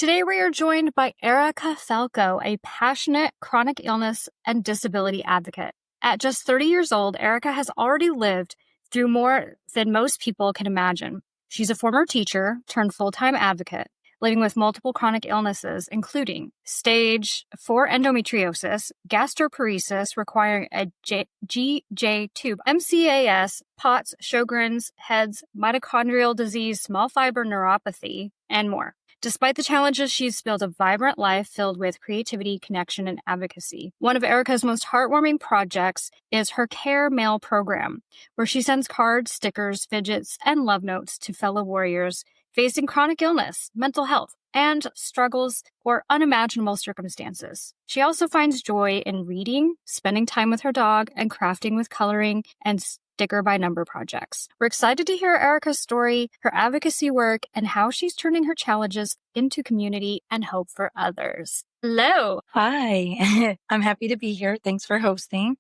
Today we are joined by Erica Falco, a passionate chronic illness and disability advocate. At just 30 years old, Erica has already lived through more than most people can imagine. She's a former teacher turned full-time advocate, living with multiple chronic illnesses, including stage 4 endometriosis, gastroparesis requiring a GJ tube, MCAS, POTS, Sjogren's, HEADS, mitochondrial disease, small fiber neuropathy, and more. Despite the challenges, she's built a vibrant life filled with creativity, connection, and advocacy. One of Erica's most heartwarming projects is her Care Mail program, where she sends cards, stickers, fidgets, and love notes to fellow warriors facing chronic illness, mental health, and struggles or unimaginable circumstances. She also finds joy in reading, spending time with her dog, and crafting with coloring and sticker by number projects. We're excited to hear Erica's story, her advocacy work, and how she's turning her challenges into community and hope for others. Hello. Hi, I'm happy to be here. Thanks for hosting.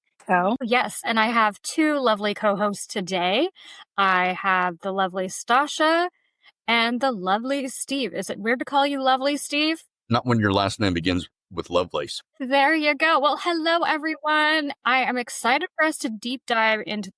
Yes, and I have two lovely co-hosts today. I have the lovely Stasha and the lovely Steve. Is it weird to call you lovely, Steve? Not when your last name begins with Lovelace. There you go. Well, hello, everyone. I am excited for us to deep dive into the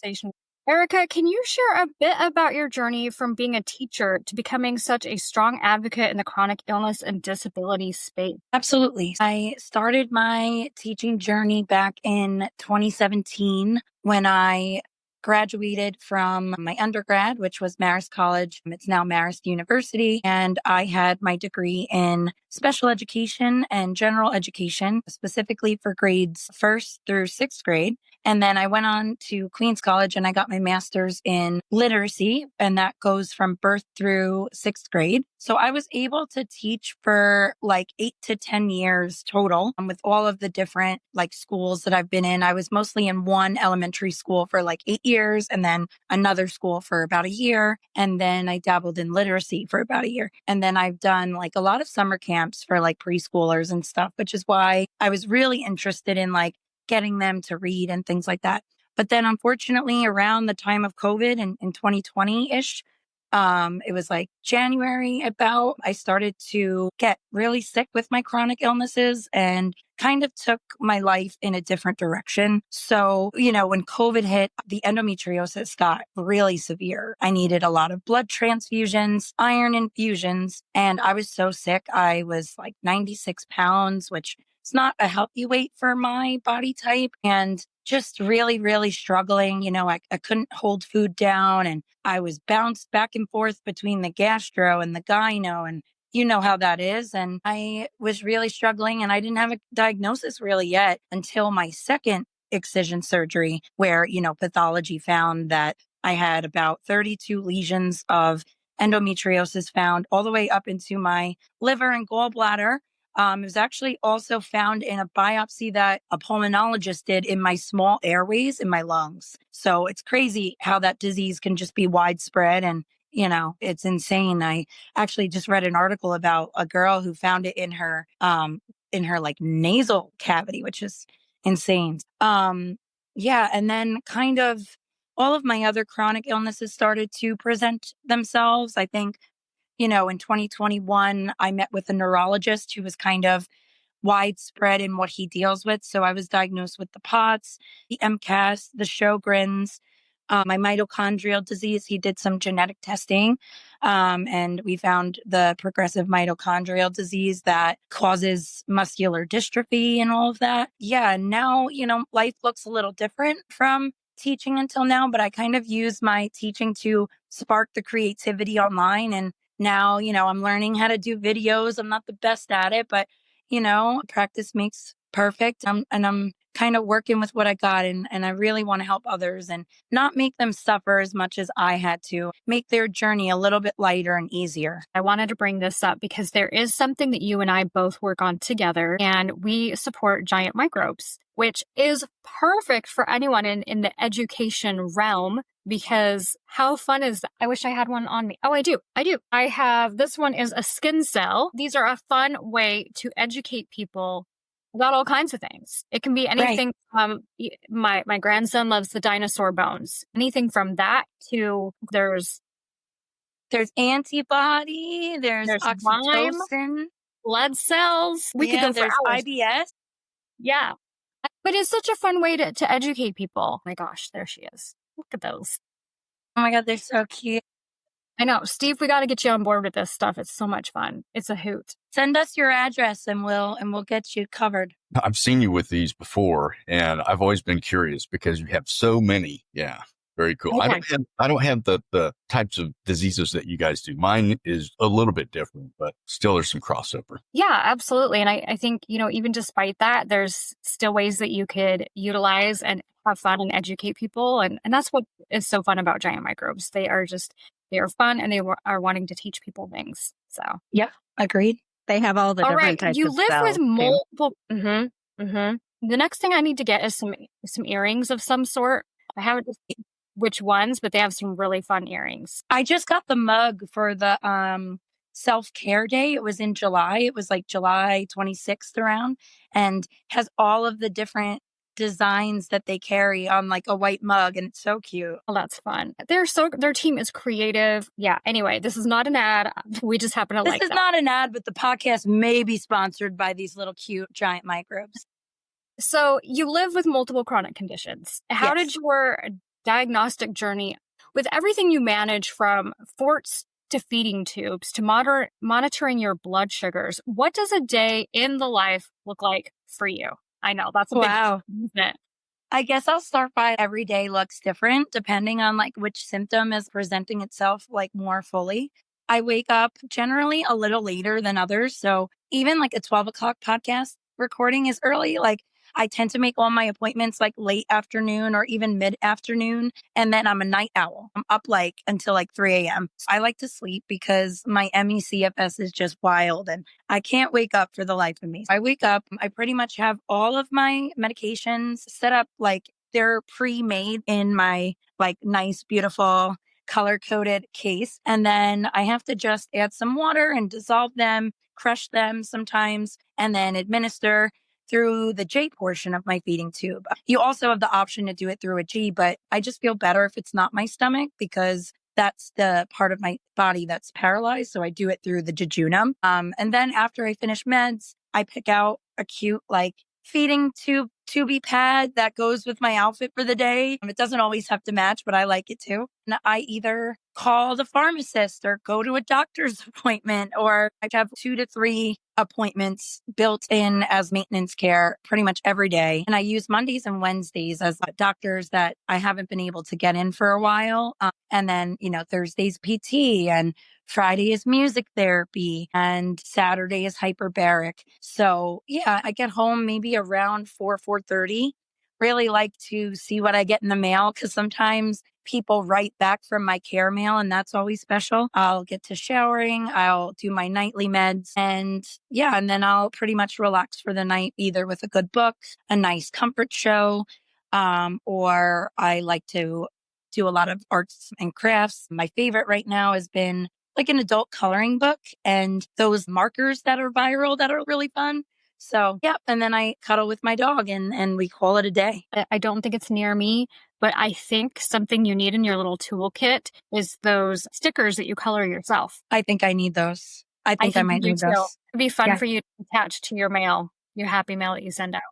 conversation. Erica, can you share a bit about your journey from being a teacher to becoming such a strong advocate in the chronic illness and disability space? Absolutely. I started my teaching journey back in 2017 when I graduated from my undergrad, which was Marist College. It's now Marist University. And I had my degree in special education and general education, specifically for grades 1st through 6th grade. And then I went on to Queens College and I got my master's in literacy, and that goes from birth through 6th grade. So I was able to teach for like 8 to 10 years total with all of the different like schools that I've been in. I was mostly in one elementary school for like 8 years and then another school for about a year. And then I dabbled in literacy for about a year. And then I've done like a lot of summer camps for like preschoolers and stuff, which is why I was really interested in like getting them to read and things like that. But then unfortunately around the time of COVID in 2020-ish, it was like January about, I started to get really sick with my chronic illnesses and kind of took my life in a different direction. So, when COVID hit, the endometriosis got really severe. I needed a lot of blood transfusions, iron infusions, and I was so sick. I was like 96 pounds, which is not a healthy weight for my body type. And just really, really struggling. I couldn't hold food down and I was bounced back and forth between the gastro and the gyno, and you know how that is. And I was really struggling and I didn't have a diagnosis really yet until my second excision surgery where, pathology found that I had about 32 lesions of endometriosis found all the way up into my liver and gallbladder. It was actually also found in a biopsy that a pulmonologist did in my small airways in my lungs. So it's crazy how that disease can just be widespread and, it's insane. I actually just read an article about a girl who found it in her like nasal cavity, which is insane. Yeah. And then kind of all of my other chronic illnesses started to present themselves. I think in 2021, I met with a neurologist who was kind of widespread in what he deals with. So I was diagnosed with the POTS, the MCAS, the Sjogren's, my mitochondrial disease. He did some genetic testing, and we found the progressive mitochondrial disease that causes muscular dystrophy and all of that. Yeah, and now, life looks a little different from teaching until now, but I kind of use my teaching to spark the creativity online. And now, I'm learning how to do videos. I'm not the best at it, but, practice makes perfect. And I'm kind of working with what I got. And I really want to help others and not make them suffer as much as I had to, make their journey a little bit lighter and easier. I wanted to bring this up because there is something that you and I both work on together, and we support Giant Microbes, which is perfect for anyone in the education realm. Because how fun is that? I wish I had one on me. Oh, I do. I have, this one is a skin cell. These are a fun way to educate people about all kinds of things. It can be anything from, my grandson loves the dinosaur bones. Anything from that to there's There's antibody, there's There's Lyme, oxytocin. blood cells. We could go for There's hours. IBS. Yeah. But it's such a fun way to educate people. Oh my gosh, there she is. Look at those. Oh my God, they're so cute. I know. Steve, we got to get you on board with this stuff. It's so much fun. It's a hoot. Send us your address and we'll get you covered. I've seen you with these before, and I've always been curious because you have so many. Yeah. Very cool. Okay. I don't have the types of diseases that you guys do. Mine is a little bit different, but still there's some crossover. Yeah, absolutely. And I think, even despite that, there's still ways that you could utilize and have fun and educate people. And that's what is so fun about giant microbes. They are fun, and they are wanting to teach people things. So, Yep. Agreed. They have all the all different right, types you of live cells, with multiple. The next thing I need to get is some earrings of some sort. I haven't decided which ones, but they have some really fun earrings. I just got the mug for the self-care day. It was in July. It was like July 26th around, and has all of the different designs that they carry on like a white mug, and it's so cute. Oh, that's fun. Their team is creative. Yeah. Anyway, this is not an ad. We just happen to This like is them. not an ad, but the podcast may be sponsored by these little cute giant microbes. So you live with multiple chronic conditions. How Yes. did your diagnostic journey, with everything you manage from forts to feeding tubes to monitoring your blood sugars, what does a day in the life look like for you? I know that's a Wow. big movement. I guess I'll start by every day looks different depending on like which symptom is presenting itself like more fully. I wake up generally a little later than others. So even like a 12 o'clock podcast recording is early. Like I tend to make all my appointments like late afternoon or even mid afternoon. And then I'm a night owl. I'm up like until like 3 a.m. So I like to sleep because my MECFS is just wild and I can't wake up for the life of me. I wake up, I pretty much have all of my medications set up like they're pre-made in my like nice, beautiful color-coded case. And then I have to just add some water and dissolve them, crush them sometimes, and then administer through the J portion of my feeding tube. You also have the option to do it through a G, but I just feel better if it's not my stomach because that's the part of my body that's paralyzed. So I do it through the jejunum. And then after I finish meds, I pick out a cute like feeding tubey pad that goes with my outfit for the day. It doesn't always have to match, but I like it too. And I either call the pharmacist or go to a doctor's appointment, or I have 2 to 3 appointments built in as maintenance care pretty much every day. And I use Mondays and Wednesdays as doctors that I haven't been able to get in for a while. And then, Thursday's PT and Friday is music therapy and Saturday is hyperbaric. So yeah, I get home maybe around 4:30. Really like to see what I get in the mail because sometimes people write back from my care mail and that's always special. I'll get to showering. I'll do my nightly meds and then I'll pretty much relax for the night, either with a good book, a nice comfort show, or I like to do a lot of arts and crafts. My favorite right now has been like an adult coloring book and those markers that are viral that are really fun. So, and then I cuddle with my dog and we call it a day. I don't think it's near me, but I think something you need in your little toolkit is those stickers that you color yourself. I think I need those. I think I might you need too. those. It'd be fun Yeah. for you to attach to your mail, your happy mail that you send out.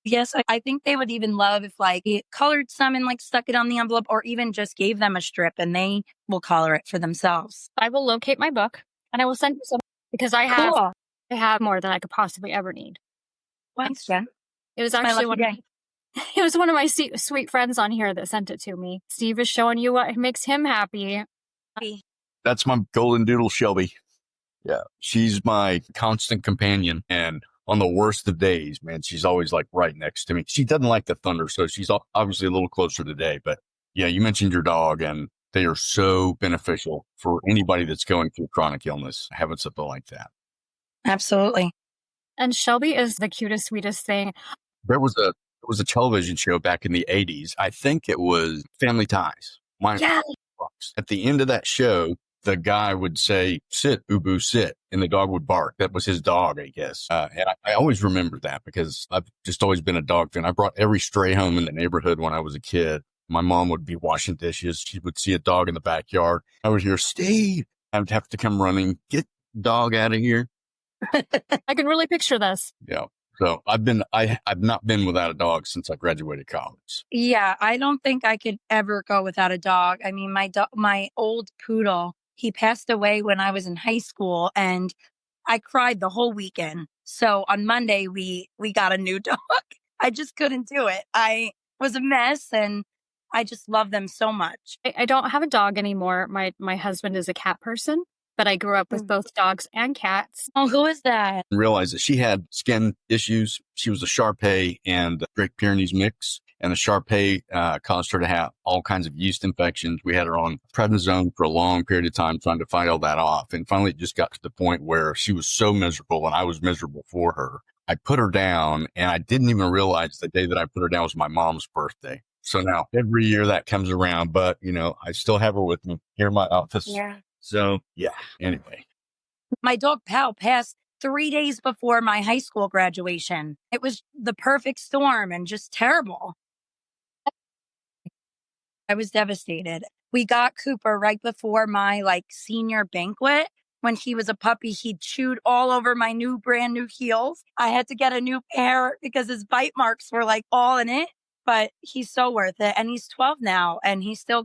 Yes, I think they would even love if like you colored some and like stuck it on the envelope or even just gave them a strip and they will color it for themselves. I will locate my book and I will send you some because I have more than I could possibly ever need. Thanks, Jen. It was My actually lucky it was one of my sweet friends on here that sent it to me. Steve is showing you what makes him happy. That's my golden doodle Shelby. Yeah. She's my constant companion. And on the worst of days, man, she's always like right next to me. She doesn't like the thunder, so she's obviously a little closer today. But yeah, you mentioned your dog, and they are so beneficial for anybody that's going through chronic illness, having something like that. Absolutely. And Shelby is the cutest, sweetest thing. There was a television show back in the 80s. I think it was Family Ties. At the end of that show, the guy would say, "Sit, Ubu, sit," and the dog would bark. That was his dog, I guess. And I always remember that because I've just always been a dog fan. I brought every stray home in the neighborhood when I was a kid. My mom would be washing dishes. She would see a dog in the backyard. I would hear, "Steve, I'd have to come running, get dog out of here. I can really picture this. Yeah. So I've not been without a dog since I graduated college. Yeah, I don't think I could ever go without a dog. I mean, my old poodle, he passed away when I was in high school, and I cried the whole weekend. So on Monday we got a new dog. I just couldn't do it. I was a mess, and I just love them so much. I don't have a dog anymore. My husband is a cat person, but I grew up with both dogs and cats. Oh, who is that? Realized that she had skin issues. She was a Shar-Pei and Great Pyrenees mix. And the Shar-Pei caused her to have all kinds of yeast infections. We had her on prednisone for a long period of time trying to fight all that off. And finally, it just got to the point where she was so miserable and I was miserable for her. I put her down, and I didn't even realize the day that I put her down was my mom's birthday. So now every year that comes around, but I still have her with me here in my office. Yeah. So yeah, anyway. My dog Pal passed 3 days before my high school graduation. It was the perfect storm and just terrible. I was devastated. We got Cooper right before my senior banquet. When he was a puppy, he chewed all over my brand new heels. I had to get a new pair because his bite marks were all in it, but he's so worth it. And he's 12 now, and he still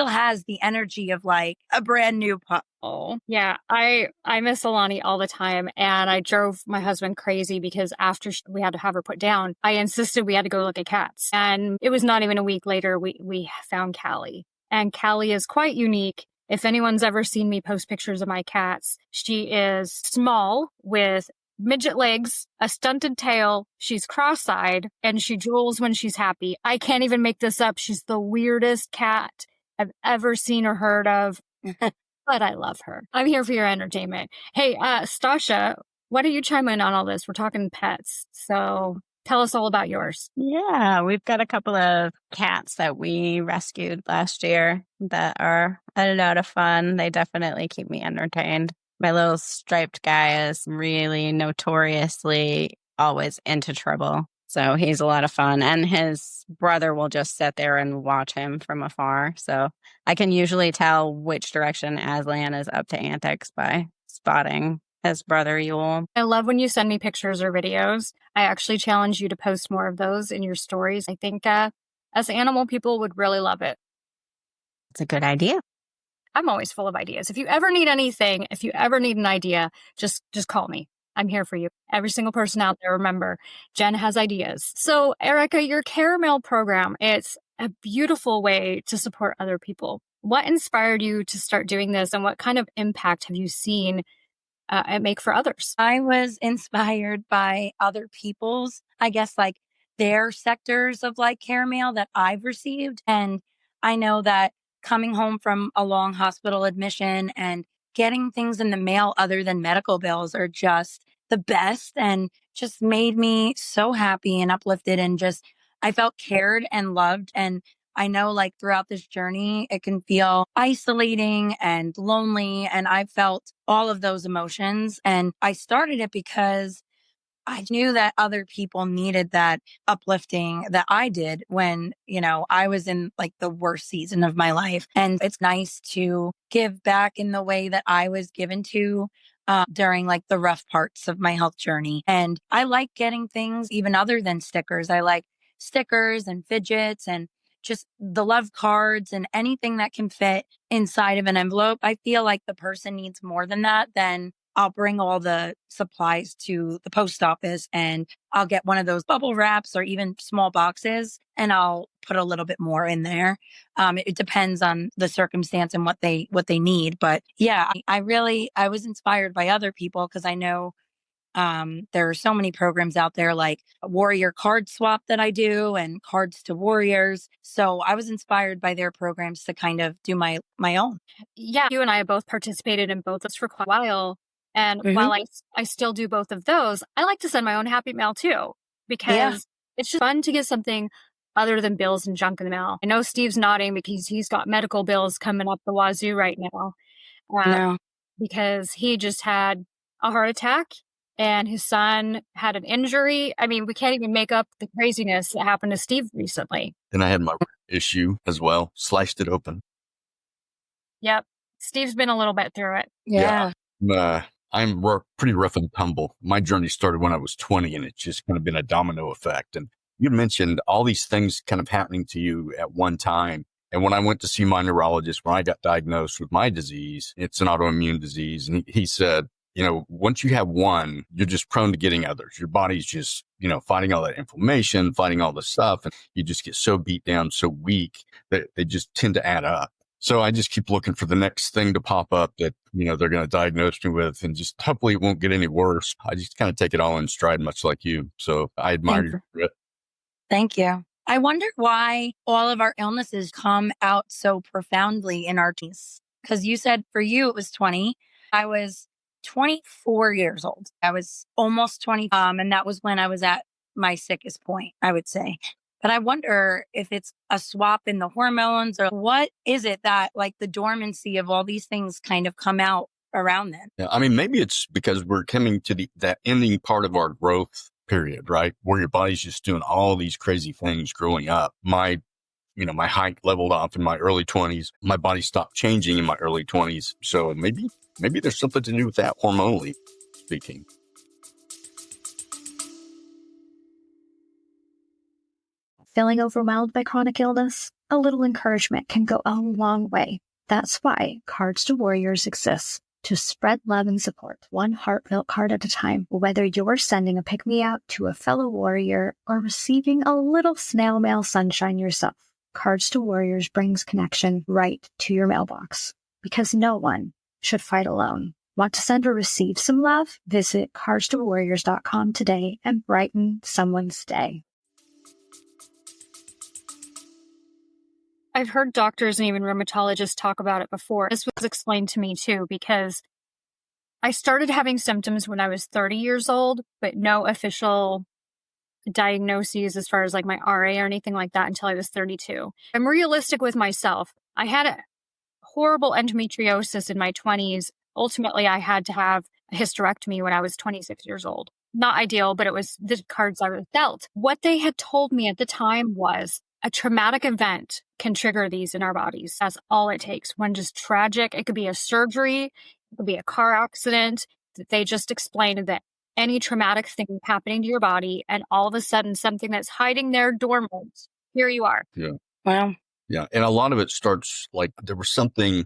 has the energy of a brand new pup. Oh, yeah. I miss Alani all the time. And I drove my husband crazy because after we had to have her put down, I insisted we had to go look at cats. And it was not even a week later, we found Callie. And Callie is quite unique. If anyone's ever seen me post pictures of my cats, she is small with midget legs, a stunted tail. She's cross-eyed, and she drools when she's happy. I can't even make this up. She's the weirdest cat I've ever seen or heard of. But I love her. I'm here for your entertainment. Hey, Stasha, why don't you chime in on all this? We're talking pets. So tell us all about yours. Yeah, we've got a couple of cats that we rescued last year that are a lot of fun. They definitely keep me entertained. My little striped guy is really notoriously always into trouble. So he's a lot of fun. And his brother will just sit there and watch him from afar. So I can usually tell which direction Aslan is up to antics by spotting his brother Yule. I love when you send me pictures or videos. I actually challenge you to post more of those in your stories. I think us animal people would really love it. It's a good idea. I'm always full of ideas. If you ever need anything, if you ever need an idea, just call me. I'm here for you. Every single person out there, remember, Jen has ideas. So, Erica, your Caramel program, it's a beautiful way to support other people. What inspired you to start doing this, and what kind of impact have you seen it make for others? I was inspired by other people's, I guess, their sectors of caramel that I've received. And I know that coming home from a long hospital admission and getting things in the mail other than medical bills are just the best, and just made me so happy and uplifted, and just I felt cared and loved. And I know throughout this journey, it can feel isolating and lonely. And I felt all of those emotions. And I started it because I knew that other people needed that uplifting that I did when, I was in the worst season of my life. And it's nice to give back in the way that I was given to during the rough parts of my health journey. And I like getting things even other than stickers. I like stickers and fidgets and just the love cards and anything that can fit inside of an envelope. I feel like the person needs more than that. Then I'll bring all the supplies to the post office, and I'll get one of those bubble wraps or even small boxes, and I'll put a little bit more in there. It depends on the circumstance and what they need. But yeah, I was inspired by other people because I know there are so many programs out there like a Warrior Card Swap that I do, and Cards to Warriors. So I was inspired by their programs to kind of do my own. Yeah, you and I have both participated in both of those for quite a while. And while I still do both of those, I like to send my own happy mail too, because it's just fun to get something other than bills and junk in the mail. I know Steve's nodding because he's got medical bills coming up the wazoo right now. Because he just had a heart attack and his son had an injury. I mean, we can't even make up the craziness that happened to Steve recently. Then I had my issue as well, sliced it open. Yep. Steve's been a little bit through it. Yeah. I'm pretty rough and tumble. My journey started when I was 20, and it's just kind of been a domino effect. And you mentioned all these things kind of happening to you at one time. And when I went to see my neurologist, when I got diagnosed with my disease, it's an autoimmune disease. And he said, once you have one, you're just prone to getting others. Your body's just, fighting all that inflammation, fighting all this stuff. And you just get so beat down, so weak that they just tend to add up. So I just keep looking for the next thing to pop up that, they're going to diagnose me with, and just hopefully it won't get any worse. I just kind of take it all in stride, much like you. So I admire you for it. Thank you. I wonder why all of our illnesses come out so profoundly in our teens. Because you said for you, it was 20. I was 24 years old. I was almost 20. And that was when I was at my sickest point, I would say. But I wonder if it's a swap in the hormones, or what is it that, like, the dormancy of all these things kind of come out around then? Yeah, I mean, maybe it's because we're coming to that ending part of our growth period, right? Where your body's just doing all these crazy things growing up. My height leveled off in my early 20s. My body stopped changing in my early 20s. So maybe there's something to do with that, hormonally speaking. Feeling overwhelmed by chronic illness? A little encouragement can go a long way. That's why Cards to Warriors exists, to spread love and support, one heartfelt card at a time. Whether you're sending a pick-me-up to a fellow warrior or receiving a little snail mail sunshine yourself, Cards to Warriors brings connection right to your mailbox. Because no one should fight alone. Want to send or receive some love? Visit cardstowarriors.com today and brighten someone's day. I've heard doctors and even rheumatologists talk about it before. This was explained to me too, because I started having symptoms when I was 30 years old, but no official diagnoses as far as like my RA or anything like that until I was 32. I'm realistic with myself. I had a horrible endometriosis in my 20s. Ultimately, I had to have a hysterectomy when I was 26 years old. Not ideal, but it was the cards I was dealt. What they had told me at the time was a traumatic event can trigger these in our bodies. That's all it takes. One just tragic. It could be a surgery. It could be a car accident. They just explained that any traumatic thing happening to your body, and all of a sudden something that's hiding there dormant, here you are. Yeah. Wow. Yeah. And a lot of it starts like there was something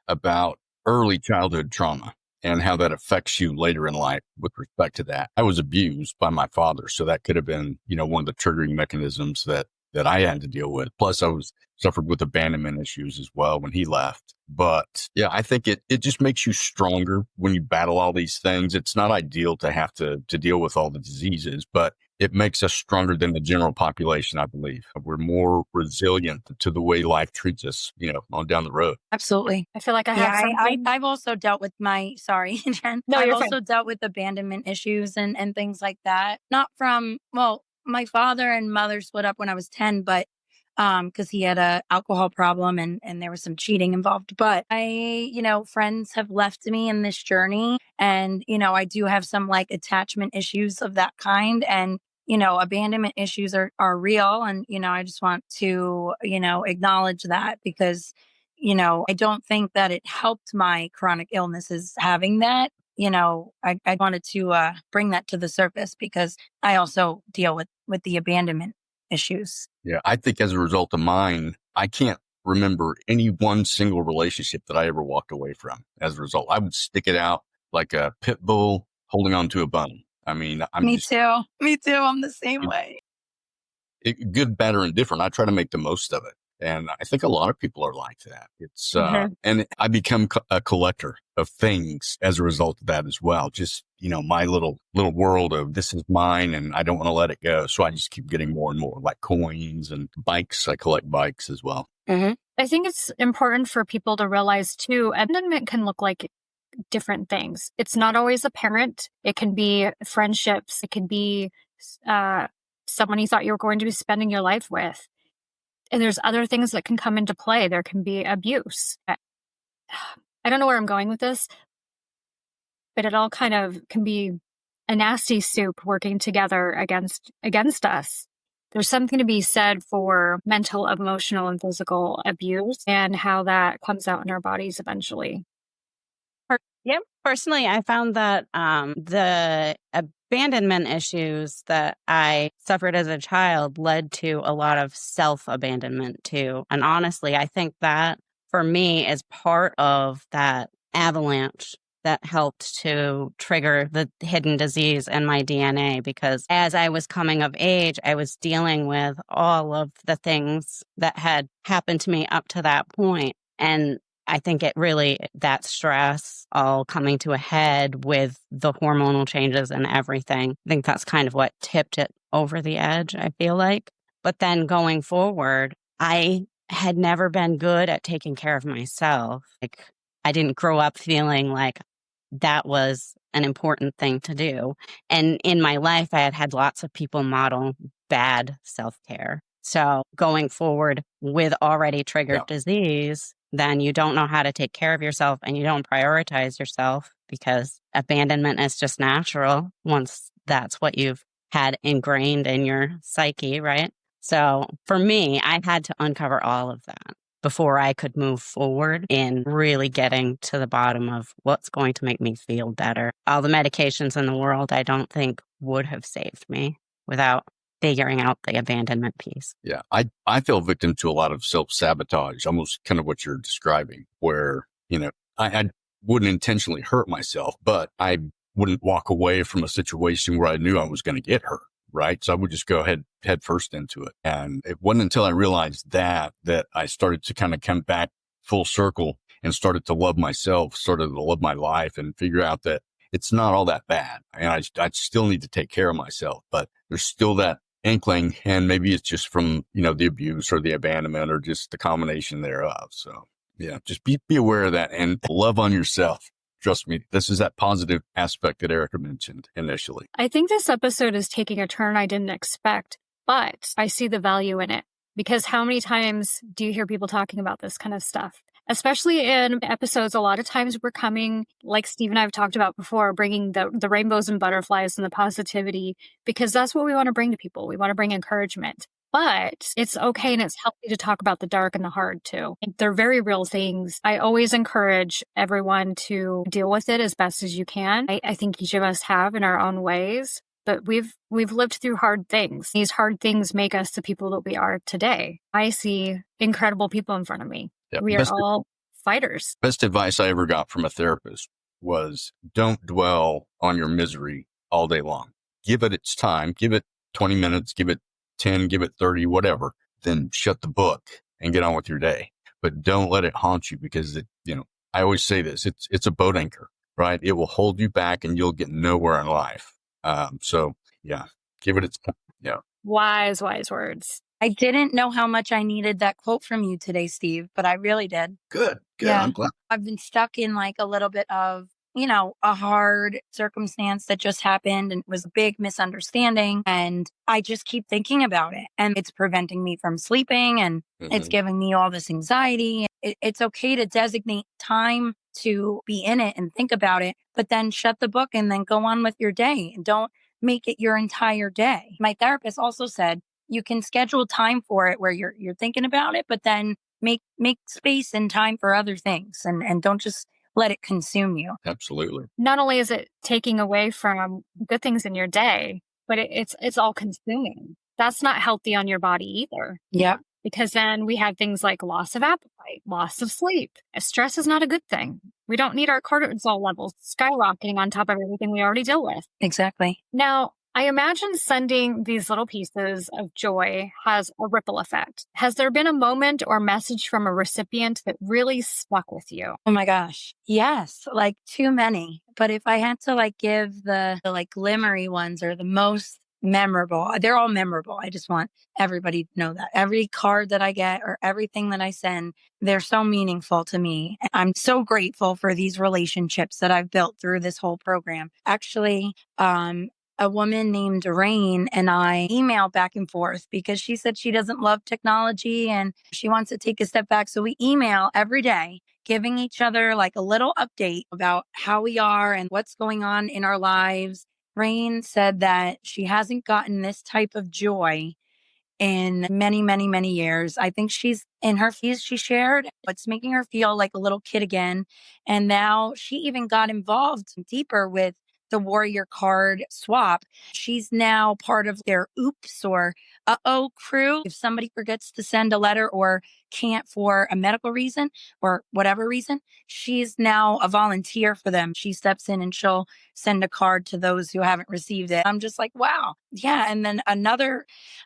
about early childhood trauma and how that affects you later in life with respect to that. I was abused by my father. So that could have been, one of the triggering mechanisms that I had to deal with. Plus I suffered with abandonment issues as well when he left. But yeah, I think it just makes you stronger when you battle all these things. It's not ideal to have to deal with all the diseases, but it makes us stronger than the general population, I believe. We're more resilient to the way life treats us, on down the road. Absolutely. I feel like I have something. I've also dealt with sorry, Jen. No, I've you're also fine. dealt with abandonment issues and things like that. Not from, my father and mother split up when I was 10, but because he had a alcohol problem and there was some cheating involved. But friends have left me in this journey, and, I do have some like attachment issues of that kind. And, abandonment issues are real. And, I just want to, acknowledge that, because, I don't think that it helped my chronic illnesses having that. I wanted to bring that to the surface, because I also deal with the abandonment issues. Yeah. I think as a result of mine, I can't remember any one single relationship that I ever walked away from as a result. I would stick it out like a pit bull holding on to a bone. I mean, Me too. I'm the same way. Good, bad, or indifferent. I try to make the most of it. And I think a lot of people are like that. It's, and I become a collector of things as a result of that as well. Just, my little world of this is mine and I don't want to let it go. So I just keep getting more and more, like coins and bikes. I collect bikes as well. Mm-hmm. I think it's important for people to realize too, abandonment can look like different things. It's not always a parent. It can be friendships. It can be someone you thought you were going to be spending your life with. And there's other things that can come into play. There can be abuse. I don't know where I'm going with this, but it all kind of can be a nasty soup working together against us. there's something to be said for mental, emotional, and physical abuse and how that comes out in our bodies eventually. Yep. Personally, I found that the abandonment issues that I suffered as a child led to a lot of self-abandonment too. And honestly, I think that for me is part of that avalanche that helped to trigger the hidden disease in my DNA, because as I was coming of age, I was dealing with all of the things that had happened to me up to that point. And I think that stress all coming to a head with the hormonal changes and everything, I think that's kind of what tipped it over the edge, I feel like. But then going forward, I had never been good at taking care of myself. Like, I didn't grow up feeling like that was an important thing to do. And in my life, I had had lots of people model bad self-care. So going forward with already triggered disease, then you don't know how to take care of yourself and you don't prioritize yourself, because abandonment is just natural once that's what you've had ingrained in your psyche, right? So for me, I had to uncover all of that before I could move forward in really getting to the bottom of what's going to make me feel better. All the medications in the world, I don't think would have saved me without figuring out the abandonment piece. Yeah, I fell victim to a lot of self-sabotage, almost kind of what you're describing, where, I wouldn't intentionally hurt myself, but I wouldn't walk away from a situation where I knew I was going to get hurt, right? So I would just go head first into it. And it wasn't until I realized that I started to kind of come back full circle and started to love myself, started to love my life, and figure out that it's not all that bad. And I still need to take care of myself, but there's still that inkling, and maybe it's just from, the abuse or the abandonment or just the combination thereof. So yeah, just be aware of that and love on yourself. Trust me, this is that positive aspect that Erica mentioned initially. I think this episode is taking a turn I didn't expect, but I see the value in it, because how many times do you hear people talking about this kind of stuff? Especially in episodes, a lot of times we're coming, like Steve and I have talked about before, bringing the rainbows and butterflies and the positivity, because that's what we want to bring to people. We want to bring encouragement. But it's okay and it's healthy to talk about the dark and the hard too. They're very real things. I always encourage everyone to deal with it as best as you can. I think each of us have in our own ways, but we've lived through hard things. These hard things make us the people that we are today. I see incredible people in front of me. Yeah, we are all fighters. Best advice I ever got from a therapist was, don't dwell on your misery all day long. Give it its time. Give it 20 minutes, give it 10, give it 30, whatever. Then shut the book and get on with your day. But don't let it haunt you, because I always say this, it's a boat anchor, right? It will hold you back and you'll get nowhere in life. So yeah, give it its time. Yeah. Wise words. I didn't know how much I needed that quote from you today, Steve, but I really did. Good. Yeah. I'm glad. I've been stuck in like a little bit of, a hard circumstance that just happened, and it was a big misunderstanding. And I just keep thinking about it, and it's preventing me from sleeping, and it's giving me all this anxiety. It's okay to designate time to be in it and think about it, but then shut the book and then go on with your day, and don't make it your entire day. My therapist also said, you can schedule time for it where you're thinking about it, but then make space and time for other things, and don't just let it consume you. Absolutely. Not only is it taking away from good things in your day, but it's all consuming. That's not healthy on your body either. Yeah. Because then we have things like loss of appetite, loss of sleep. Stress is not a good thing. We don't need our cortisol levels skyrocketing on top of everything we already deal with. Exactly. Now, I imagine sending these little pieces of joy has a ripple effect. Has there been a moment or message from a recipient that really stuck with you? Oh my gosh. Yes. Like too many. But if I had to give the glimmery ones or the most memorable, they're all memorable. I just want everybody to know that every card that I get or everything that I send, they're so meaningful to me. I'm so grateful for these relationships that I've built through this whole program. Actually, a woman named Rain and I email back and forth because she said she doesn't love technology and she wants to take a step back. So we email every day, giving each other a little update about how we are and what's going on in our lives. Rain said that she hasn't gotten this type of joy in many, many, many years. I think she's in her fees she shared. It's making her feel like a little kid again. And now she even got involved deeper with the warrior card swap. She's now part of their oops or uh-oh crew. If somebody forgets to send a letter or can't for a medical reason or whatever reason, she's now a volunteer for them. She steps in and she'll send a card to those who haven't received it. I'm just like, wow. Yeah. And then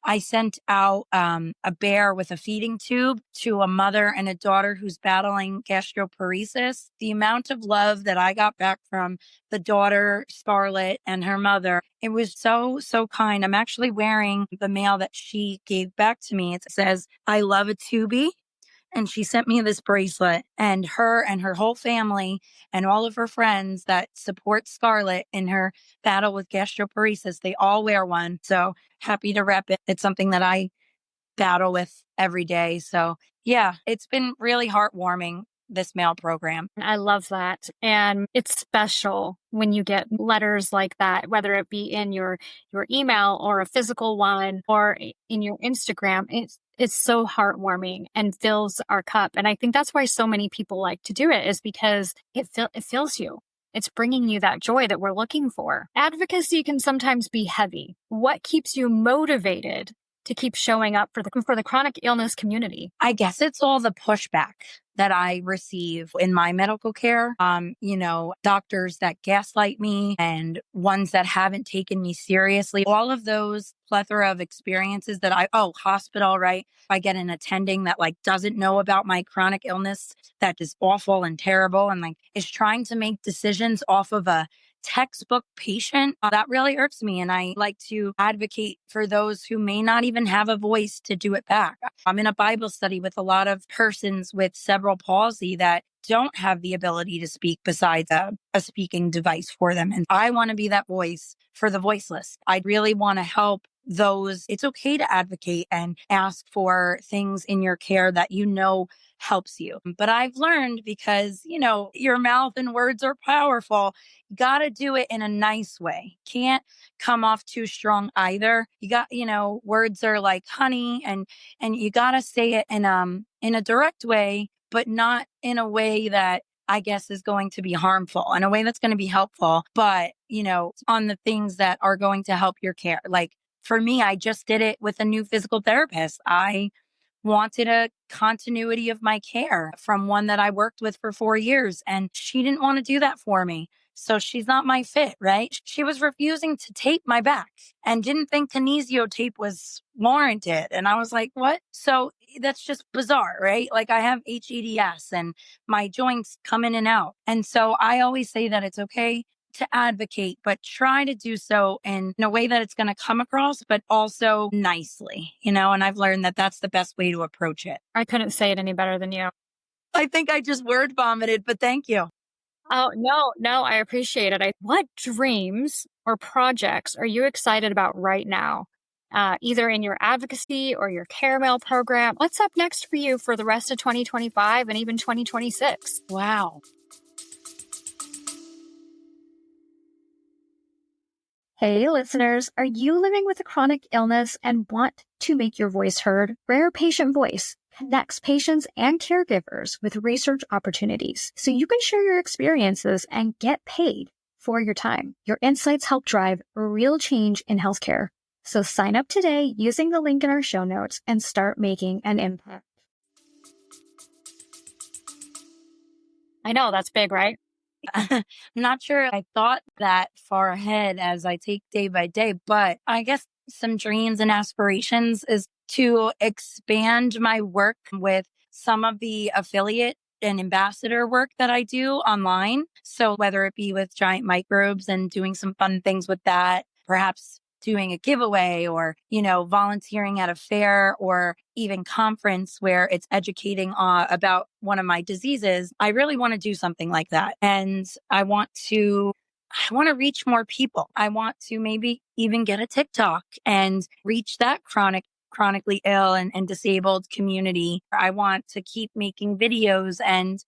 I sent out a bear with a feeding tube to a mother and a daughter who's battling gastroparesis. The amount of love that I got back from the daughter, Scarlett, and her mother, it was so, so kind. I'm actually wearing the mail that she gave back to me. It says, I love a tubie. And she sent me this bracelet, and her whole family and all of her friends that support Scarlett in her battle with gastroparesis, they all wear one. So happy to rep it. It's something that I battle with every day. So yeah, it's been really heartwarming, this mail program. I love that. And it's special when you get letters like that, whether it be in your email or a physical one or in your Instagram. It's so heartwarming and fills our cup. And I think that's why so many people like to do it, is because it fills you. It's bringing you that joy that we're looking for. Advocacy can sometimes be heavy. What keeps you motivated to keep showing up for the chronic illness community? I guess it's all the pushback that I receive in my medical care. Doctors that gaslight me and ones that haven't taken me seriously. All of those plethora of experiences that hospital, right? I get an attending that doesn't know about my chronic illness that is awful and terrible and is trying to make decisions off of a textbook patient. That really irks me. And I like to advocate for those who may not even have a voice to do it back. I'm in a Bible study with a lot of persons with cerebral palsy that don't have the ability to speak besides a speaking device for them. And I want to be that voice for the voiceless. I really want to help those. It's okay to advocate and ask for things in your care that helps you. But I've learned, because, your mouth and words are powerful, you got to do it in a nice way. Can't come off too strong either. You got, words are like honey, and you got to say it in a direct way, but not in a way that I guess is going to be harmful, in a way that's going to be helpful, but, on the things that are going to help your care. Like for me, I just did it with a new physical therapist. I wanted a continuity of my care from one that I worked with for 4 years, and she didn't want to do that for me. So she's not my fit, right? She was refusing to tape my back and didn't think kinesio tape was warranted. And I was like, what? So that's just bizarre, right? I have HEDS and my joints come in and out. And so I always say that it's okay to advocate, but try to do so in a way that it's going to come across, but also nicely, and I've learned that that's the best way to approach it. I couldn't say it any better than you. I think I just word vomited, but thank you. Oh, no, I appreciate it. What dreams or projects are you excited about right now? Either in your advocacy or your care mail program? What's up next for you for the rest of 2025 and even 2026? Wow. Hey, listeners, are you living with a chronic illness and want to make your voice heard? Rare Patient Voice connects patients and caregivers with research opportunities so you can share your experiences and get paid for your time. Your insights help drive real change in healthcare. So sign up today using the link in our show notes and start making an impact. I know, that's big, right? I'm not sure I thought that far ahead as I take day by day, but I guess some dreams and aspirations is to expand my work with some of the affiliate and ambassador work that I do online. So whether it be with Giant Microbes and doing some fun things with that, perhaps doing a giveaway or, volunteering at a fair or even conference where it's educating about one of my diseases. I really want to do something like that. And I want to reach more people. I want to maybe even get a TikTok and reach that chronically ill and disabled community. I want to keep making videos and,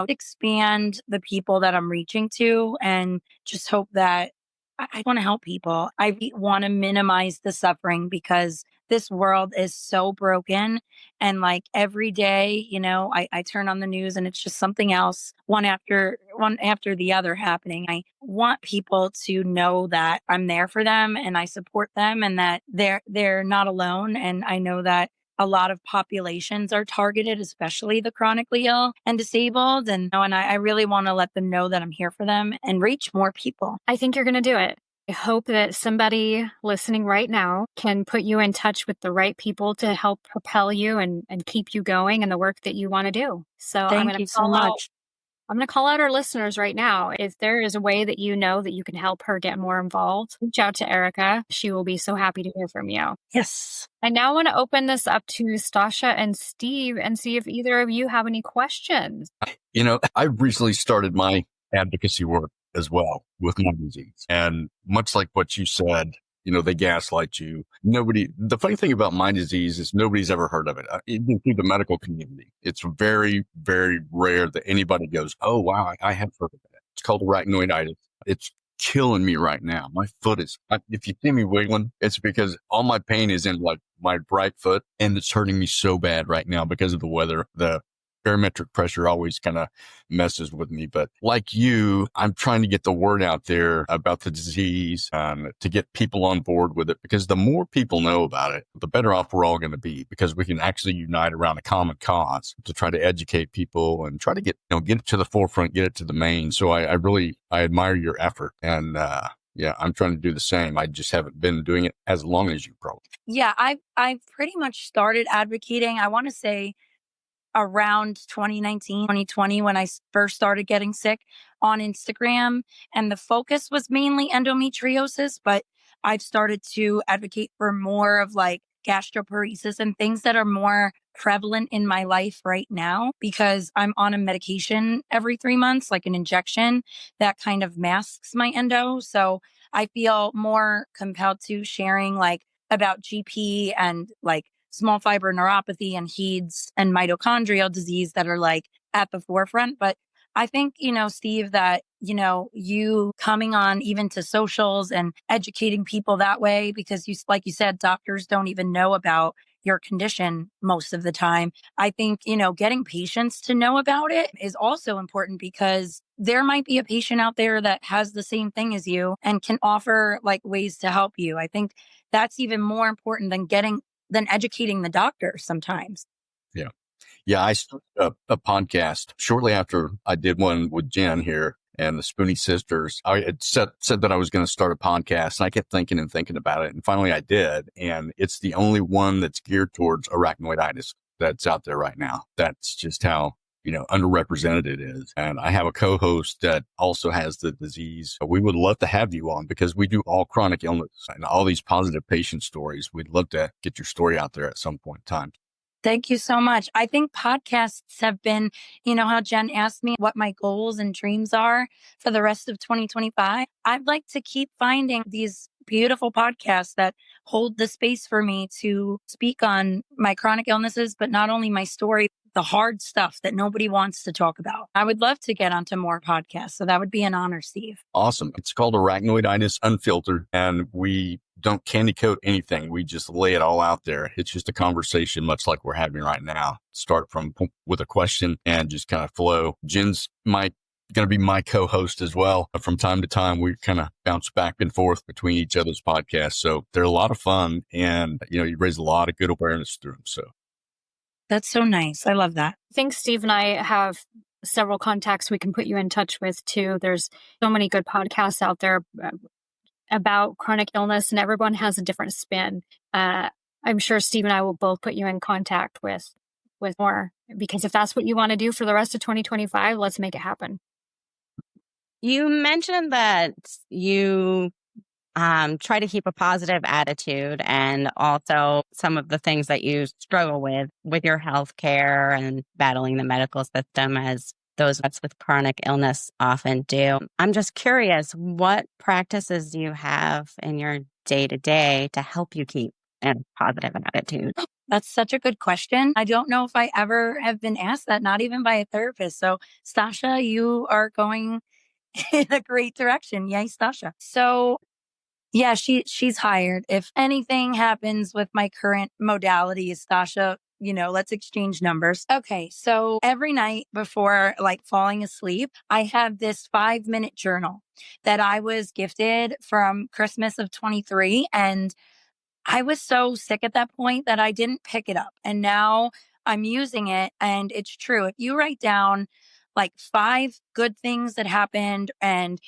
expand the people that I'm reaching to, and just hope that I want to help people. I want to minimize the suffering, because this world is so broken. And like every day, I turn on the news and it's just something else, one after the other happening. I want people to know that I'm there for them and I support them and that they're not alone. And I know that a lot of populations are targeted, especially the chronically ill and disabled. And I really want to let them know that I'm here for them and reach more people. I think you're going to do it. I hope that somebody listening right now can put you in touch with the right people to help propel you and keep you going in the work that you want to do. So Thank you so much. I'm going to call out our listeners right now. If there is a way that you know that you can help her get more involved, reach out to Erica. She will be so happy to hear from you. Yes. I now want to open this up to Stasha and Steve and see if either of you have any questions. I recently started my advocacy work as well with my disease. And much like what you said, they gaslight you. The funny thing about my disease is nobody's ever heard of it. Even through the medical community, it's very, very rare that anybody goes, oh, wow, I have heard of it. It's called arachnoiditis. It's killing me right now. My foot if you see me wiggling, it's because all my pain is in like my right foot and it's hurting me so bad right now because of the weather. The barometric pressure always kind of messes with me. But like you, I'm trying to get the word out there about the disease, to get people on board with it, because the more people know about it, the better off we're all going to be, because we can actually unite around a common cause to try to educate people and try to get it to the forefront, get it to the main. So I admire your effort. And, yeah, I'm trying to do the same. I just haven't been doing it as long as you probably. Yeah, I've pretty much started advocating, I want to say, around 2019, 2020, when I first started getting sick, on Instagram. And the focus was mainly endometriosis, but I've started to advocate for more of like gastroparesis and things that are more prevalent in my life right now, because I'm on a medication every 3 months, like an injection that kind of masks my endo. So I feel more compelled to sharing like about GP and like small fiber neuropathy and HEEDS and mitochondrial disease that are like at the forefront. But I think, Steve, that, you coming on even to socials and educating people that way, because like you said, doctors don't even know about your condition most of the time. I think, getting patients to know about it is also important, because there might be a patient out there that has the same thing as you and can offer like ways to help you. I think that's even more important than educating the doctor sometimes. Yeah. Yeah. I started a podcast shortly after I did one with Jen here and the Spoonie sisters. I had said that I was going to start a podcast, and I kept thinking about it. And finally I did. And it's the only one that's geared towards arachnoiditis that's out there right now. That's just how, underrepresented it is. And I have a co-host that also has the disease. We would love to have you on, because we do all chronic illness and all these positive patient stories. We'd love to get your story out there at some point in time. Thank you so much. I think podcasts have been, how Jen asked me what my goals and dreams are for the rest of 2025. I'd like to keep finding these beautiful podcasts that hold the space for me to speak on my chronic illnesses, but not only my story, the hard stuff that nobody wants to talk about. I would love to get onto more podcasts. So that would be an honor, Steve. Awesome. It's called Arachnoiditis Unfiltered, and we don't candy coat anything. We just lay it all out there. It's just a conversation, much like we're having right now. Start with a question and just kind of flow. Jen's going to be my co-host as well. From time to time, we kind of bounce back and forth between each other's podcasts. So they're a lot of fun, and, you raise a lot of good awareness through them. So that's so nice. I love that. I think Steve and I have several contacts we can put you in touch with too. There's so many good podcasts out there about chronic illness, and everyone has a different spin. I'm sure Steve and I will both put you in contact with more, because if that's what you want to do for the rest of 2025, let's make it happen. You mentioned that you try to keep a positive attitude, and also some of the things that you struggle with your health care and battling the medical system, as those with chronic illness often do. I'm just curious, what practices do you have in your day-to-day to help you keep a positive attitude? That's such a good question. I don't know if I ever have been asked that, not even by a therapist. So, Stasha, you are going in a great direction. Yay, Stasha. So Yeah, she's hired. If anything happens with my current modalities, Stasha, let's exchange numbers. Okay, so every night before like falling asleep, I have this 5-minute journal that I was gifted from Christmas of 23. And I was so sick at that point that I didn't pick it up. And now I'm using it. And it's true. If you write down like 5 good things that happened and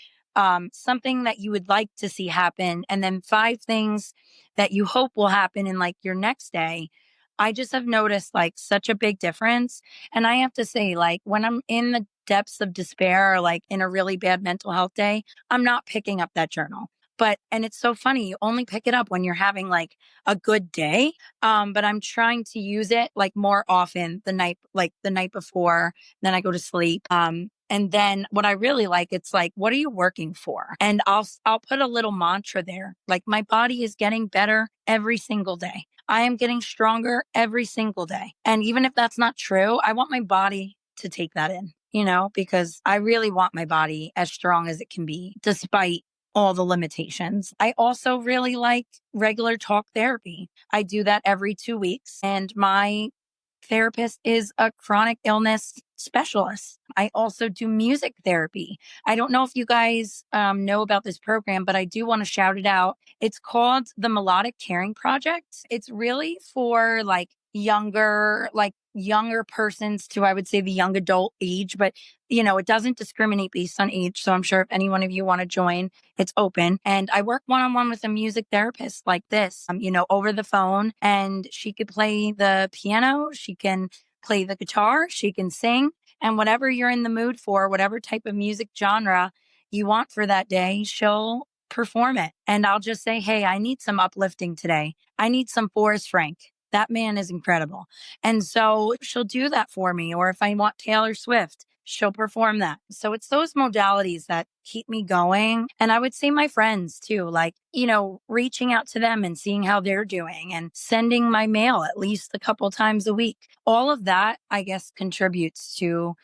something that you would like to see happen, and then 5 things that you hope will happen in like your next day, I just have noticed like such a big difference. And I have to say, like, when I'm in the depths of despair or like in a really bad mental health day, I'm not picking up that journal. And it's so funny, you only pick it up when you're having like a good day. But I'm trying to use it like more often the night before, then I go to sleep. And then what I really like, it's like, what are you working for? And I'll put a little mantra there. Like, my body is getting better every single day. I am getting stronger every single day. And even if that's not true, I want my body to take that in, because I really want my body as strong as it can be, despite all the limitations. I also really like regular talk therapy. I do that every 2 weeks, and my therapist is a chronic illness specialist. I also do music therapy. I don't know if you guys know about this program, but I do want to shout it out. It's called the Melodic Caring Project. It's really for like younger persons to, I would say, the young adult age, but it doesn't discriminate based on age. So I'm sure if any one of you want to join, it's open. And I work one-on-one with a music therapist like this, over the phone, and she could play the piano, she can play the guitar, she can sing, and whatever you're in the mood for, whatever type of music genre you want for that day, she'll perform it. And I'll just say, hey, I need some uplifting today. I need some Forrest Frank. That man is incredible. And so she'll do that for me. Or if I want Taylor Swift, she'll perform that. So it's those modalities that keep me going. And I would say my friends too, like, reaching out to them and seeing how they're doing and sending my mail at least a couple times a week. All of that, I guess, contributes to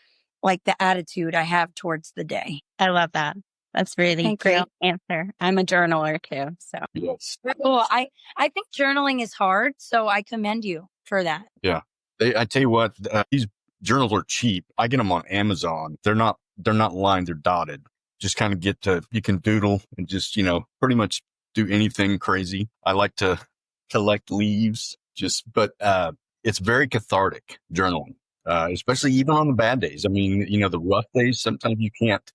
like the attitude I have towards the day. I love that. That's really Thank great you. answer. I'm a journaler too. So Yes. Cool. I think journaling is hard, so I commend you for that. Yeah. I tell you what, these journals are cheap. I get them on Amazon. They're not lined, they're dotted. Just kind of you can doodle and just, pretty much do anything crazy. I like to collect leaves but it's very cathartic journaling, especially even on the bad days. I mean, the rough days, sometimes you can't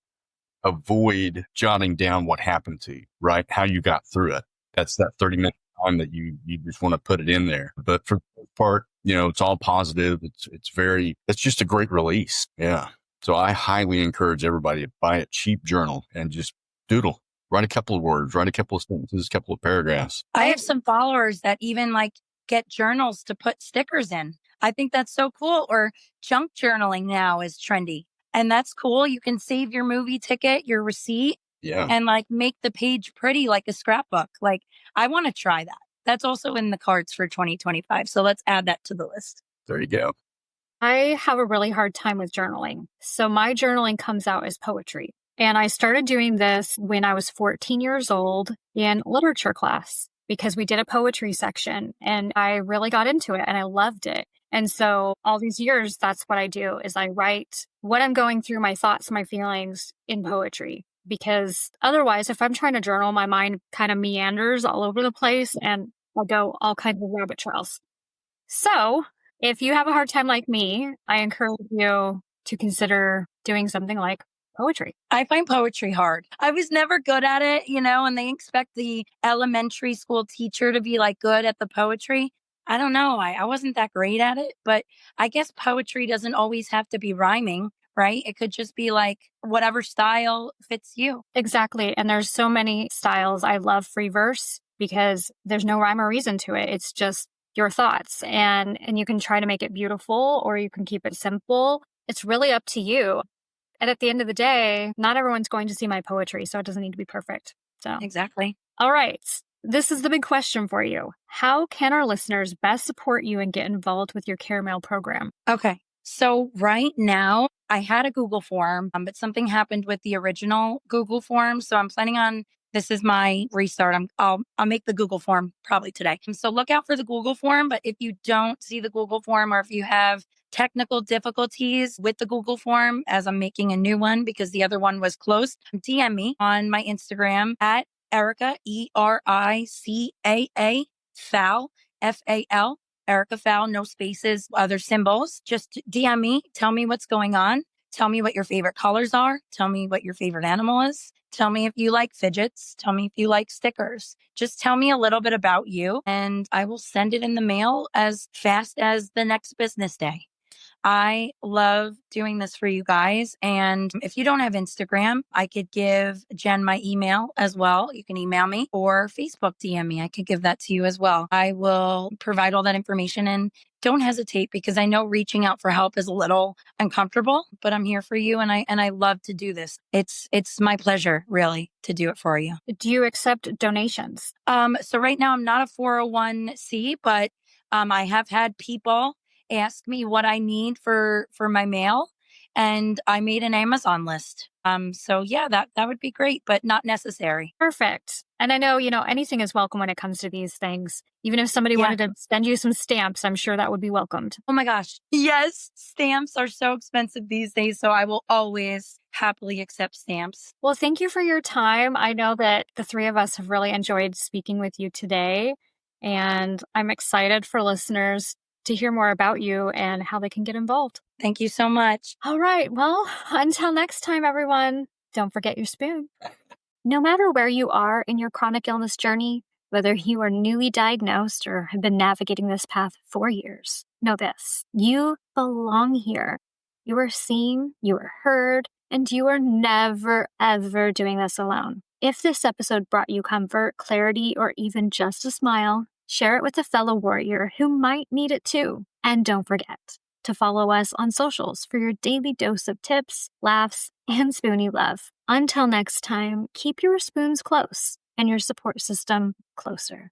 avoid jotting down what happened to you, right? How you got through it. That's that 30-minute time that you just want to put it in there. But for the most part, it's all positive. It's just a great release. Yeah. So I highly encourage everybody to buy a cheap journal and just doodle, write a couple of words, write a couple of sentences, a couple of paragraphs. I have some followers that even like get journals to put stickers in. I think that's so cool. Or junk journaling now is trendy. And that's cool. You can save your movie ticket, your receipt, and like make the page pretty like a scrapbook. Like, I want to try that. That's also in the cards for 2025. So let's add that to the list. There you go. I have a really hard time with journaling. So my journaling comes out as poetry. And I started doing this when I was 14 years old in literature class because we did a poetry section and I really got into it and I loved it. And so all these years, that's what I do is I write what I'm going through, my thoughts, my feelings in poetry. Because otherwise, if I'm trying to journal, my mind kind of meanders all over the place and I go all kinds of rabbit trails. So if you have a hard time like me, I encourage you to consider doing something like poetry. I find poetry hard. I was never good at it, and they expect the elementary school teacher to be like good at the poetry. I don't know. I wasn't that great at it, but I guess poetry doesn't always have to be rhyming, right? It could just be like whatever style fits you. Exactly. And there's so many styles. I love free verse because there's no rhyme or reason to it. It's just your thoughts and you can try to make it beautiful or you can keep it simple. It's really up to you. And at the end of the day, not everyone's going to see my poetry, so it doesn't need to be perfect. So Exactly. All right. This is the big question for you. How can our listeners best support you and get involved with your Care Mail program? Okay. So right now, I had a Google form, but something happened with the original Google form. So I'm planning on This is my restart. I'll make the Google form probably today. So look out for the Google form. But if you don't see the Google form, or if you have technical difficulties with the Google form, as I'm making a new one because the other one was closed, DM me on my Instagram at Erica, ERICAA, Fal, FAL, Erica Fal, no spaces, other symbols. Just DM me. Tell me what's going on. Tell me what your favorite colors are. Tell me what your favorite animal is. Tell me if you like fidgets. Tell me if you like stickers. Just tell me a little bit about you, and I will send it in the mail as fast as the next business day. I love doing this for you guys. And if you don't have Instagram, I could give Jen my email as well. You can email me or Facebook DM me. I could give that to you as well. I will provide all that information, and don't hesitate, because I know reaching out for help is a little uncomfortable, but I'm here for you. And I love to do this. It's my pleasure, really, to do it for you. Do you accept donations? So right now I'm not a 401c, but I have had people ask me what I need for my mail, and I made an Amazon list. So yeah, that would be great, but not necessary. Perfect. And I know, anything is welcome when it comes to these things. Even if somebody wanted to send you some stamps, I'm sure that would be welcomed. Oh my gosh. Yes. Stamps are so expensive these days, so I will always happily accept stamps. Well, thank you for your time. I know that the three of us have really enjoyed speaking with you today, and I'm excited for listeners to hear more about you and how they can get involved. Thank you so much. All right. Well, until next time, everyone, don't forget your spoon. No matter where you are in your chronic illness journey, whether you are newly diagnosed or have been navigating this path for years, know this: you belong here. You are seen, you are heard, and you are never, ever doing this alone. If this episode brought you comfort, clarity, or even just a smile, share it with a fellow warrior who might need it too. And don't forget to follow us on socials for your daily dose of tips, laughs, and spoony love. Until next time, keep your spoons close and your support system closer.